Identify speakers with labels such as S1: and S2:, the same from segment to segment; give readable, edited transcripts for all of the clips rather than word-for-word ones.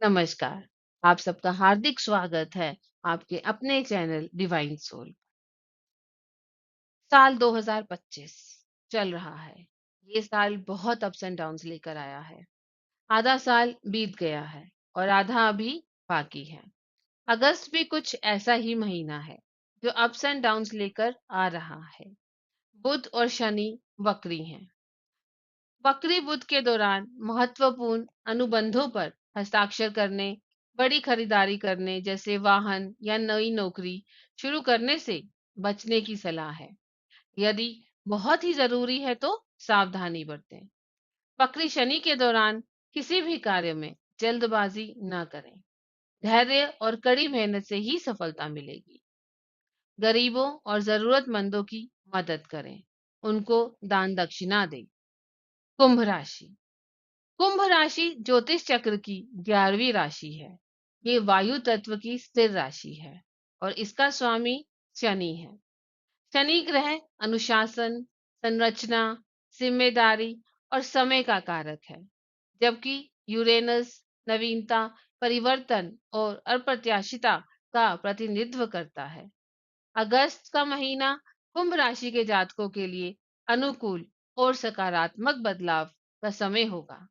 S1: नमस्कार। आप सबका हार्दिक स्वागत है आपके अपने चैनल डिवाइन सोल। साल 2025 चल रहा है। ये साल बहुत अप्स एंड डाउन्स लेकर आया है। आधा साल बीत गया है और आधा अभी बाकी है। अगस्त भी कुछ ऐसा ही महीना है जो अप्स एंड डाउन्स लेकर आ रहा है। बुध और शनि वक्री हैं। वक्री बुध के दौरान महत्वपूर्ण अनुबंधों पर हस्ताक्षर करने, बड़ी खरीदारी करने जैसे वाहन या नई नौकरी शुरू करने से बचने की सलाह है। यदि बहुत ही जरूरी है तो सावधानी बरतें। वक्री शनि के दौरान किसी भी कार्य में जल्दबाजी न करें। धैर्य और कड़ी मेहनत से ही सफलता मिलेगी। गरीबों और जरूरतमंदों की मदद करें। उनको दान दक्षिणा दें। कुंभ राशि। कुंभ राशि ज्योतिष चक्र की 11वीं राशि है। ये वायु तत्व की स्थिर राशि है और इसका स्वामी शनि है। शनि ग्रह अनुशासन, संरचना, जिम्मेदारी और समय का कारक है, जबकि यूरेनस नवीनता, परिवर्तन और अप्रत्याशितता का प्रतिनिधित्व करता है। अगस्त का महीना कुंभ राशि के जातकों के लिए अनुकूल और सकारात्मक बदलाव का समय होगा,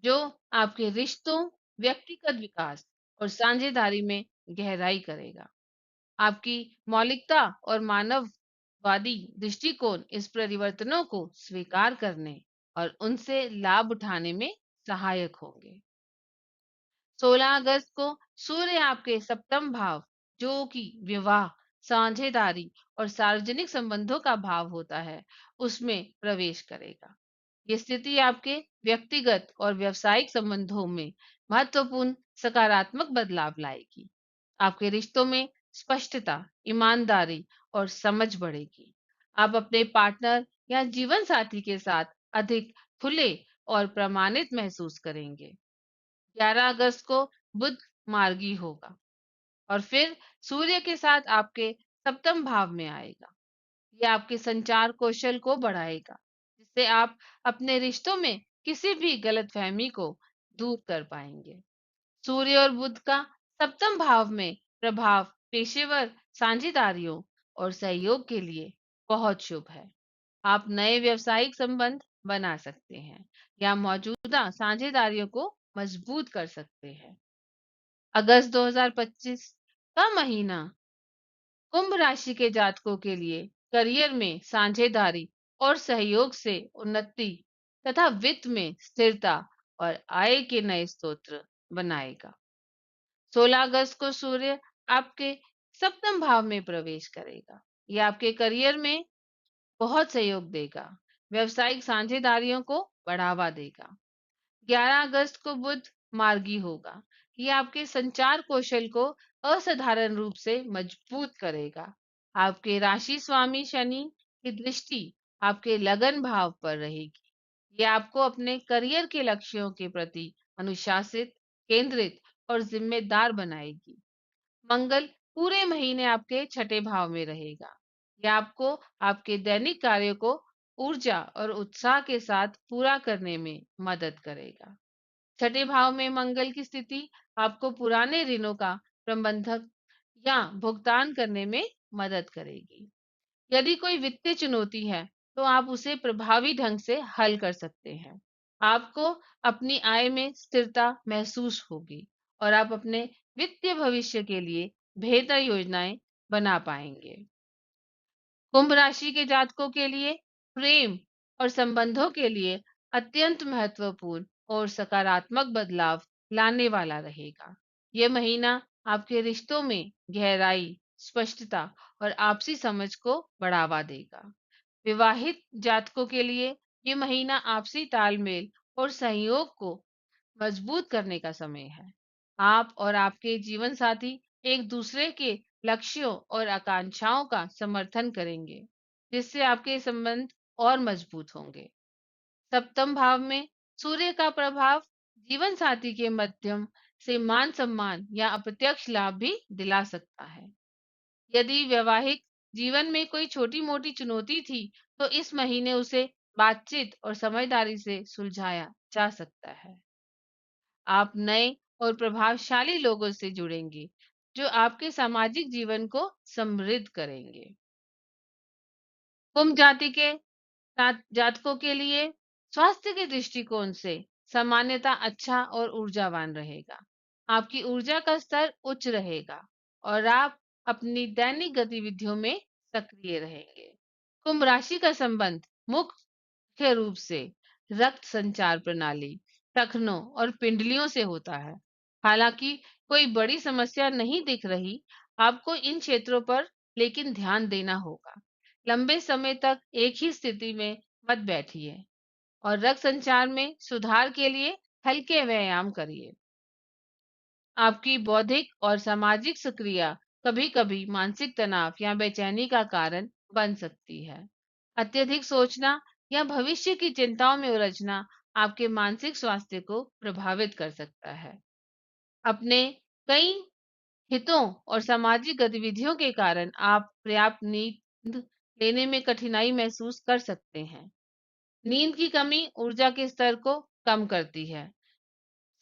S1: जो आपके रिश्तों, व्यक्तिगत विकास और साझेदारी में गहराई करेगा। आपकी मौलिकता और मानववादी दृष्टिकोण इस परिवर्तनों को स्वीकार करने और उनसे लाभ उठाने में सहायक होंगे। 16 अगस्त को सूर्य आपके सप्तम भाव, जो कि विवाह, साझेदारी और सार्वजनिक संबंधों का भाव होता है, उसमें प्रवेश करेगा। ये स्थिति आपके व्यक्तिगत और व्यावसायिक संबंधों में महत्वपूर्ण सकारात्मक बदलाव लाएगी। आपके रिश्तों में स्पष्टता, ईमानदारी और समझ बढ़ेगी। आप अपने पार्टनर या जीवन साथी के साथ अधिक खुले और प्रमाणित महसूस करेंगे। 11 अगस्त को बुध मार्गी होगा और फिर सूर्य के साथ आपके सप्तम भाव में आएगा। ये आपके संचार कौशल को बढ़ाएगा, जिससे आप अपने रिश्तों में किसी भी गलतफहमी को दूर कर पाएंगे। सूर्य और बुध का सप्तम भाव में प्रभाव पेशेवर साझेदारियों और सहयोग के लिए बहुत शुभ है। आप नए व्यावसायिक संबंध बना सकते हैं या मौजूदा साझेदारियों को मजबूत कर सकते हैं। अगस्त 2025 का महीना कुंभ राशि के जातकों के लिए करियर में साझेदारी और सहयोग से उन्नति तथा वित्त में स्थिरता और आय के नए स्रोत बनाएगा। 16 अगस्त को सूर्य आपके सप्तम भाव में प्रवेश करेगा। यह आपके करियर में बहुत सहयोग देगा, व्यवसायिक साझेदारियों को बढ़ावा देगा। 11 अगस्त को बुध मार्गी होगा। ये आपके संचार कौशल को असाधारण रूप से मजबूत करेगा। आपके राशि स्वामी शनि की दृष्टि आपके लगन भाव पर रहेगी। ये आपको अपने करियर के लक्ष्यों के प्रति अनुशासित, केंद्रित और जिम्मेदार बनाएगी। मंगल पूरे महीने आपके छठे भाव में रहेगा। यह आपको आपके दैनिक कार्यों को ऊर्जा और उत्साह के साथ पूरा करने में मदद करेगा। छठे भाव में मंगल की स्थिति आपको पुराने ऋणों का प्रबंधक या भुगतान करने में मदद करेगी। यदि कोई वित्तीय चुनौती है, तो आप उसे प्रभावी ढंग से हल कर सकते हैं। आपको अपनी आय में स्थिरता महसूस होगी और आप अपने वित्तीय भविष्य के लिए बेहतर योजनाएं बना पाएंगे। कुंभ राशि के जातकों के लिए प्रेम और संबंधों के लिए अत्यंत महत्वपूर्ण और सकारात्मक बदलाव लाने वाला रहेगा। यह महीना आपके रिश्तों में गहराई, स्पष्टता और आपसी समझ को बढ़ावा देगा। विवाहित जातकों के लिए ये महीना आपसी तालमेल और सहयोग को मजबूत करने का समय है। आप और आपके जीवन साथी एक दूसरे के लक्ष्यों और आकांक्षाओं का समर्थन करेंगे, जिससे आपके संबंध और मजबूत होंगे। सप्तम भाव में सूर्य का प्रभाव जीवन साथी के माध्यम से मान सम्मान या अप्रत्यक्ष लाभ भी दिला सकता है। यदि वैवाहिक जीवन में कोई छोटी मोटी चुनौती थी, तो इस महीने उसे बातचीत और समझदारी से सुलझाया जा सकता है। आप नए और प्रभावशाली लोगों से जुड़ेंगे, जो आपके सामाजिक जीवन को समृद्ध करेंगे। कुंभ जाति के जातकों के लिए स्वास्थ्य के दृष्टिकोण से सामान्यता अच्छा और ऊर्जावान रहेगा। आपकी ऊर्जा का स्तर उच्च रहेगा और आप अपनी दैनिक गतिविधियों में सक्रिय रहेंगे। कुंभ राशि का संबंध मुख्य रूप से रक्त संचार प्रणाली, टखनों और पिंडलियों से होता है। हालांकि कोई बड़ी समस्या नहीं दिख रही, आपको इन क्षेत्रों पर लेकिन ध्यान देना होगा। लंबे समय तक एक ही स्थिति में मत बैठिए और रक्त संचार में सुधार के लिए हल्के व्यायाम करिए। आपकी बौद्धिक और सामाजिक सक्रिया कभी-कभी मानसिक तनाव या बेचैनी का कारण बन सकती है। अत्यधिक सोचना या भविष्य की चिंताओं में उलझना आपके मानसिक स्वास्थ्य को प्रभावित कर सकता है। अपने कई हितों और सामाजिक गतिविधियों के कारण आप पर्याप्त नींद लेने में कठिनाई महसूस कर सकते हैं। नींद की कमी ऊर्जा के स्तर को कम करती है।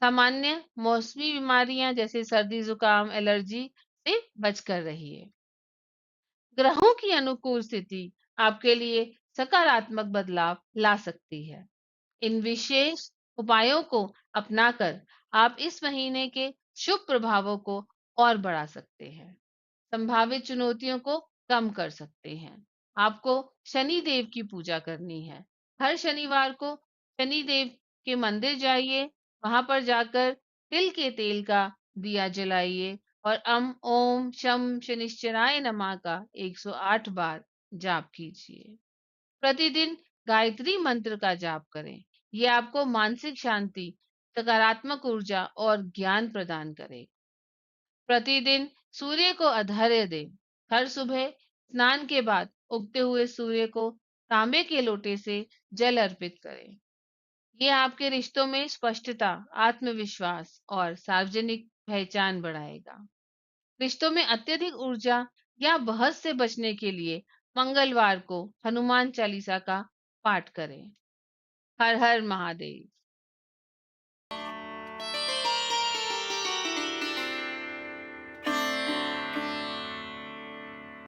S1: सामान्य मौसमी बीमारियां जैसे सर्दी, जुकाम, एलर्जी से बचकर रहिए। ग्रहों की अनुकूल स्थिति आपके लिए सकारात्मक बदलाव ला सकती है। इन विशेष उपायों को अपनाकर आप इस महीने के शुभ प्रभावों को और बढ़ा सकते हैं। संभावित चुनौतियों को कम कर सकते हैं। आपको शनि देव की पूजा करनी है। हर शनिवार को शनि देव के मंदिर जाइए, वहां पर जाकर तिल के तेल का दिया जलाइए और ओम शम शनिश्चराय नमः का 108 बार जाप कीजिए। प्रतिदिन गायत्री मंत्र का जाप करें। यह आपको मानसिक शांति, सकारात्मक ऊर्जा और ज्ञान प्रदान करेगा। प्रतिदिन सूर्य को अर्घ्य दें। हर सुबह स्नान के बाद उगते हुए सूर्य को तांबे के लोटे से जल अर्पित करें। ये आपके रिश्तों में स्पष्टता, आत्मविश्वास और सार्वजनिक पहचान बढ़ाएगा। रिश्तों में अत्यधिक ऊर्जा या बहस से बचने के लिए मंगलवार को हनुमान चालीसा का पाठ करें। हर हर महादेव।